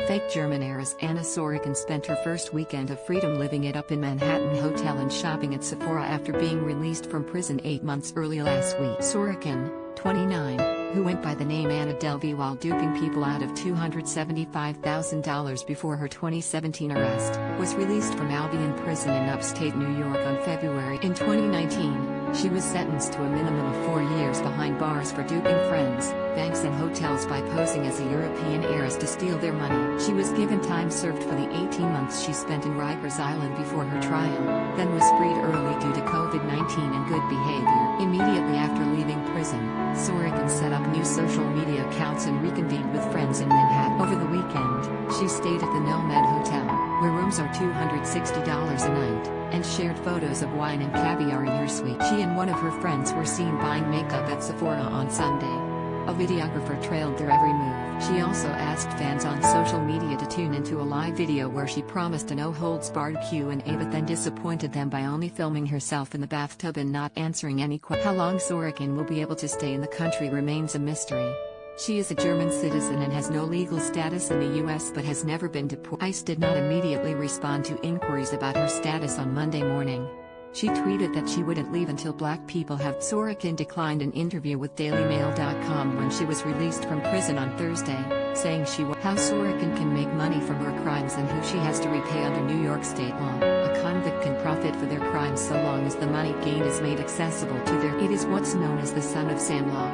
Fake German heiress Anna Sorokin spent her first weekend of freedom living it up in Manhattan hotel and shopping at Sephora after being released from prison 8 months early last week. Sorokin, 29, who went by the name Anna Delvey while duping people out of $275,000 before her 2017 arrest, was released from Albion Prison in upstate New York on February. In 2019, she was sentenced to a minimum of 4 years behind bars for duping friends, banks and hotels by posing as a European heiress to steal their money. She was given time served for the 18 months she spent in Rikers Island before her trial, then was freed early due to COVID-19 and good behavior. Immediately after leaving prison, Sorokin set up new social media accounts and reconvened with friends in Manhattan. Over the weekend, she stayed at the Nomad Hotel, where rooms are $260 a night, and shared photos of wine and caviar in her suite. She and one of her friends were seen buying makeup at Sephora on Sunday. A videographer trailed their every move. She also asked fans on social media to tune into a live video where she promised a no-holds-barred Q&A but then disappointed them by only filming herself in the bathtub and not answering any questions. How long Sorokin will be able to stay in the country remains a mystery. She is a German citizen and has no legal status in the US but has never been deported. ICE did not immediately respond to inquiries about her status on Monday morning. She tweeted that she wouldn't leave until black people have. Sorokin declined an interview with DailyMail.com when she was released from prison on Thursday, saying how Sorokin can make money from her crimes and who she has to repay under New York state law. A convict can profit for their crimes so long as the money gained is made accessible to their. It is what's known as the Son of Sam law.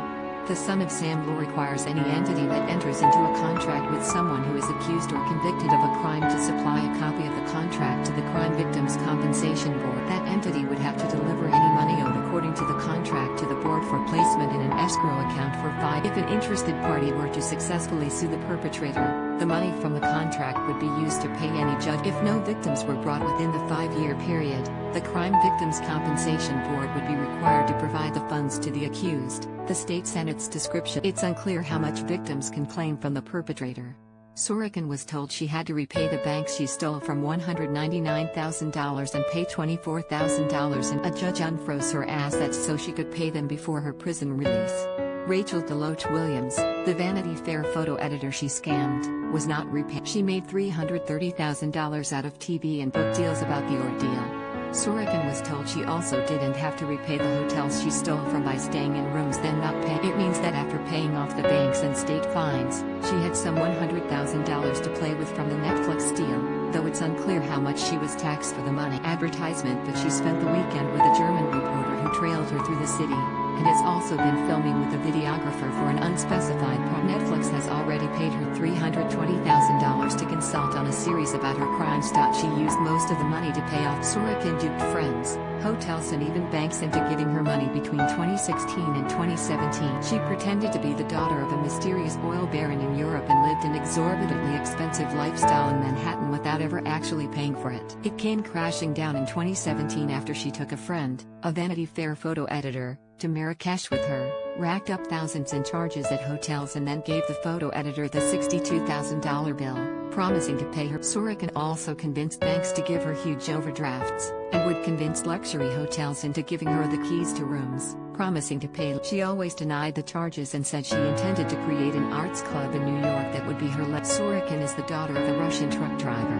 The Son of Sam law requires any entity that enters into a contract with someone who is accused or convicted of a crime to supply a copy of the contract to the Crime Victims Compensation Board. That entity would have to deliver any money owed according to the contract to the board for placement in an escrow account for 5. If an interested party were to successfully sue the perpetrator, the money from the contract would be used to pay any judge. If no victims were brought within the 5-year period, the Crime Victims Compensation Board would be required to provide the funds to the accused, the state Senate's description. It's unclear how much victims can claim from the perpetrator. Sorokin was told she had to repay the banks she stole from $199,000 and pay $24,000, and a judge unfroze her assets so she could pay them before her prison release. Rachel Deloach Williams, the Vanity Fair photo editor she scammed, was not repaid. She made $330,000 out of TV and book deals about the ordeal. Sorokin was told she also didn't have to repay the hotels she stole from by staying in rooms then not paying. It means that after paying off the banks and state fines, she had some $100,000 to play with from the Netflix deal, though it's unclear how much she was taxed for the money. Advertisement that she spent the weekend with a German reporter who trailed her through the city, and has also been filming with a videographer for an unspecified part. Netflix has already paid her $320,000 to consult on a series about her crimes. She used most of the money to pay off. Sorokin duped friends, hotels and even banks into giving her money between 2016 and 2017. She pretended to be the daughter of a mysterious oil baron in Europe and lived an exorbitantly expensive lifestyle in Manhattan without ever actually paying for it. It came crashing down in 2017 after she took a friend, a Vanity Fair photo editor, to Marrakesh with her, racked up thousands in charges at hotels and then gave the photo editor the $62,000 bill, promising to pay her. Sorokin also convinced banks to give her huge overdrafts, and would convince luxury hotels into giving her the keys to rooms, promising to pay. She always denied the charges and said she intended to create an arts club in New York that would be her. Sorokin is the daughter of a Russian truck driver.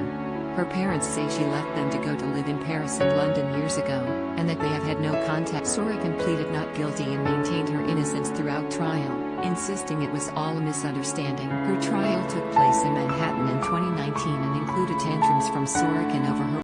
Her parents say she left them to go to live in Paris and London years ago, and that they have had no contact. Sorokin pleaded not guilty and maintained her innocence throughout trial, insisting it was all a misunderstanding. Her trial took place in Manhattan in 2019 and included tantrums from Sorokin over her